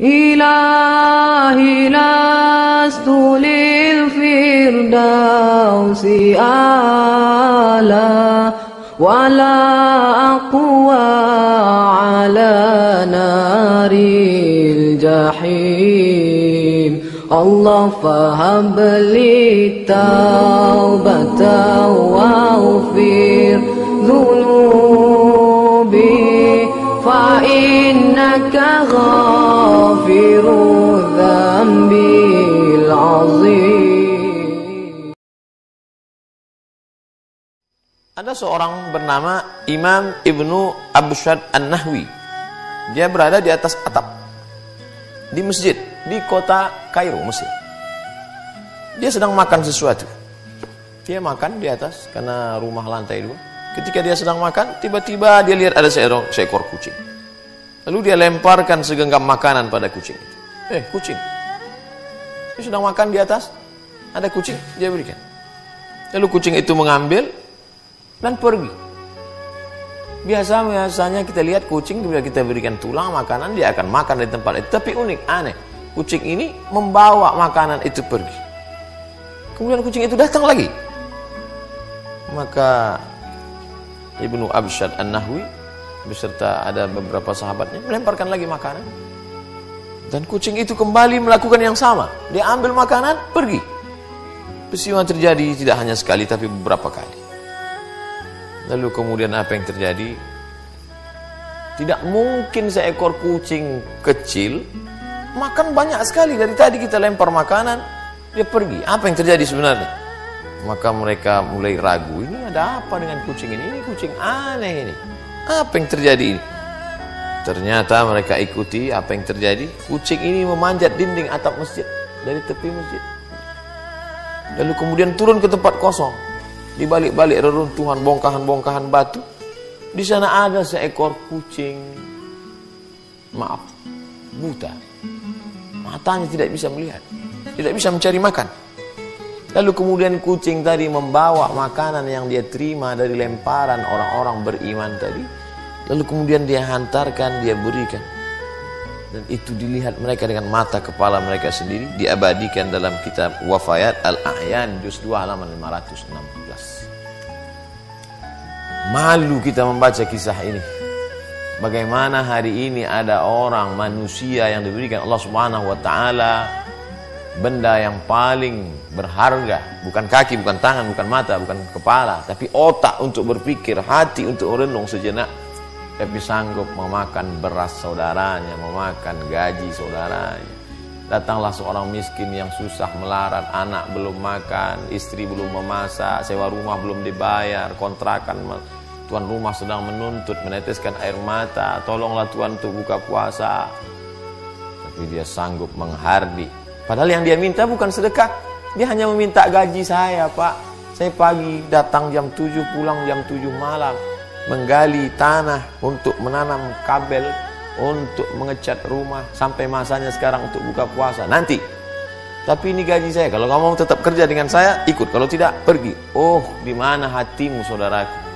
إلهي لست للفردوس أعلى ولا أقوى على نار الجحيم الله فهب لي التوبة واغفر ذنوبي فإنك غافر الذنب العظيم. Ada seorang bernama Imam Ibnu Abshad An-Nahwi. Dia berada di atas atap di masjid di kota Kairo, Mesir. Dia sedang makan sesuatu. Dia makan di atas karena rumah lantai 2. Ketika dia sedang makan, tiba-tiba dia lihat ada seekor kucing. Lalu dia lemparkan segenggam makanan pada kucing itu. Kucing. Dia sedang makan di atas, ada kucing, dia berikan. Lalu kucing itu mengambil dan pergi. Biasanya kita lihat kucing, bila kita berikan tulang makanan, dia akan makan di tempat itu. Tapi unik, aneh. Kucing ini membawa makanan itu pergi. Kemudian kucing itu datang lagi. Maka Ibnu Abshad An-Nahwi beserta ada beberapa sahabatnya melemparkan lagi makanan. Dan kucing itu kembali melakukan yang sama. Dia ambil makanan, pergi. Peristiwa terjadi tidak hanya sekali tapi beberapa kali. Lalu kemudian apa yang terjadi? Tidak mungkin seekor kucing kecil makan banyak sekali. Dari tadi kita lempar makanan, dia pergi. Apa yang terjadi sebenarnya? Maka mereka mulai ragu, ini ada apa dengan kucing ini? Ini kucing aneh ini. Apa yang terjadi ini? Ternyata mereka ikuti apa yang terjadi. Kucing ini memanjat dinding atap masjid, dari tepi masjid. Lalu kemudian turun ke tempat kosong. Di balik-balik reruntuhan bongkahan-bongkahan batu, di sana ada seekor kucing, buta. Matanya tidak bisa melihat, tidak bisa mencari makan. Lalu kemudian kucing tadi membawa makanan yang dia terima dari lemparan orang-orang beriman tadi. Lalu kemudian dia hantarkan, dia berikan. Dan itu dilihat mereka dengan mata kepala mereka sendiri. Diabadikan dalam kitab Wafayat Al-A'yan juz 2 halaman 516. Malu kita membaca kisah ini. Bagaimana hari ini ada orang manusia yang diberikan Allah Subhanahu wa taala benda yang paling berharga, bukan kaki, bukan tangan, bukan mata, bukan kepala, tapi otak untuk berpikir, hati untuk merenung sejenak, tapi sanggup memakan beras saudaranya, memakan gaji saudaranya. Datanglah seorang miskin yang susah melarat, anak belum makan, istri belum memasak, sewa rumah belum dibayar, kontrakan tuan rumah sedang menuntut, meneteskan air mata, tolonglah Tuhan untuk buka puasa. Tapi dia sanggup menghardik. Padahal yang dia minta bukan sedekah. Dia hanya meminta gaji saya, Pak. Saya pagi datang jam 7, pulang jam 7 malam. Menggali tanah untuk menanam kabel, untuk mengecat rumah. Sampai masanya sekarang untuk buka puasa. Nanti. Tapi ini gaji saya. Kalau kamu mau tetap kerja dengan saya, ikut. Kalau tidak, pergi. Oh, di mana hatimu, saudaraku?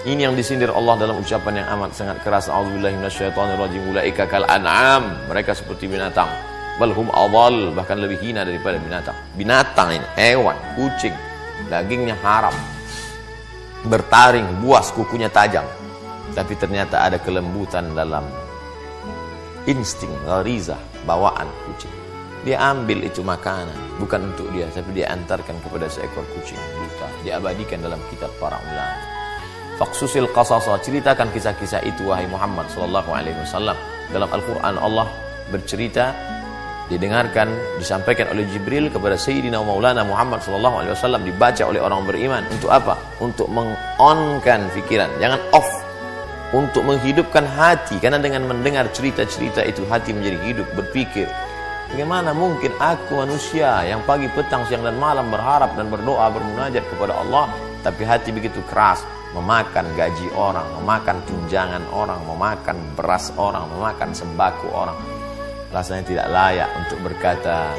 Ini yang disindir Allah dalam ucapan yang amat sangat keras. A'udzubillahi minasyaitonirrajim. Ulaika kal an'am. Mereka seperti binatang. Balhum adall, bahkan lebih hina daripada binatang. Binatang ini, hewan, kucing, dagingnya haram, bertaring, buas, kukunya tajam. Tapi ternyata ada kelembutan dalam insting, gharizah, bawaan kucing. Dia ambil itu makanan, bukan untuk dia, tapi dia antarkan kepada seekor kucing buta. Diabadikan dalam kitab para ulama. Faqsusil qasasa, ceritakan kisah-kisah itu wahai Muhammad sallallahu alaihi wasallam. Dalam Al-Qur'an Allah bercerita, didengarkan, disampaikan oleh Jibril kepada Sayyidina Maulana Muhammad SAW, dibaca oleh orang beriman. Untuk apa? Untuk meng-on-kan pikiran, jangan off. Untuk menghidupkan hati, karena dengan mendengar cerita-cerita itu hati menjadi hidup, berpikir. Bagaimana mungkin aku manusia yang pagi, petang, siang dan malam berharap dan berdoa, bermunajat kepada Allah, tapi hati begitu keras, memakan gaji orang, memakan tunjangan orang, memakan beras orang, memakan sembako orang. Rasanya tidak layak untuk berkata,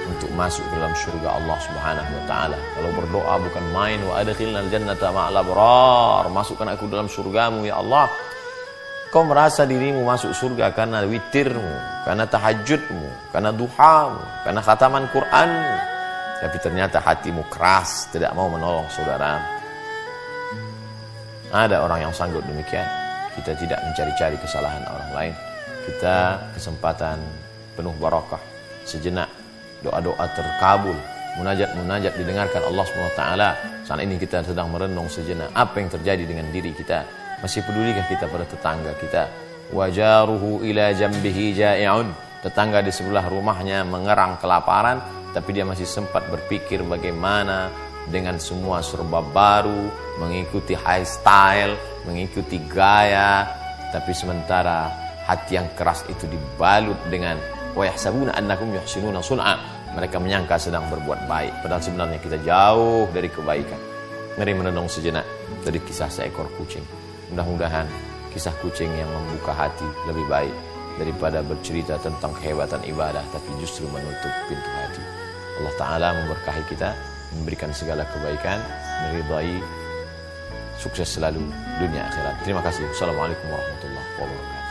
untuk masuk dalam surga Allah Subhanahu wa taala. Kalau berdoa bukan main, wa adkhilnal jannata ma'al abrar, masukkan aku dalam surgamu ya Allah. kau merasa dirimu masuk surga karena witirmu, karena tahajudmu, karena duhamu, karena khataman Qur'anmu. Tapi ternyata hatimu keras, tidak mau menolong saudara. Ada orang yang sanggup demikian. Kita tidak mencari-cari kesalahan orang lain. Kita kesempatan penuh barakah. Sejenak doa-doa terkabul, munajat-munajat didengarkan Allah SWT. Saat ini kita sedang merenung sejenak apa yang terjadi dengan diri kita. Masih pedulikah kita pada tetangga kita? Wajaruhu ila jambihi ja'i'un. Tetangga di sebelah rumahnya mengerang kelaparan, tapi dia masih sempat berpikir bagaimana dengan semua serba baru, mengikuti high style, mengikuti gaya, tapi sementara hati yang keras itu dibalut dengan wa yahsabuna annakum yuhsinuna sun'a. Mereka menyangka sedang berbuat baik, padahal sebenarnya kita jauh dari kebaikan. Mari merenung sejenak dari kisah seekor kucing. Mudah-mudahan kisah kucing yang membuka hati lebih baik daripada bercerita tentang kehebatan ibadah tapi justru menutup pintu hati. Allah Ta'ala memberkahi kita, memberikan segala kebaikan, meridai, sukses selalu dunia akhirat. Terima kasih. Assalamualaikum warahmatullahi wabarakatuh.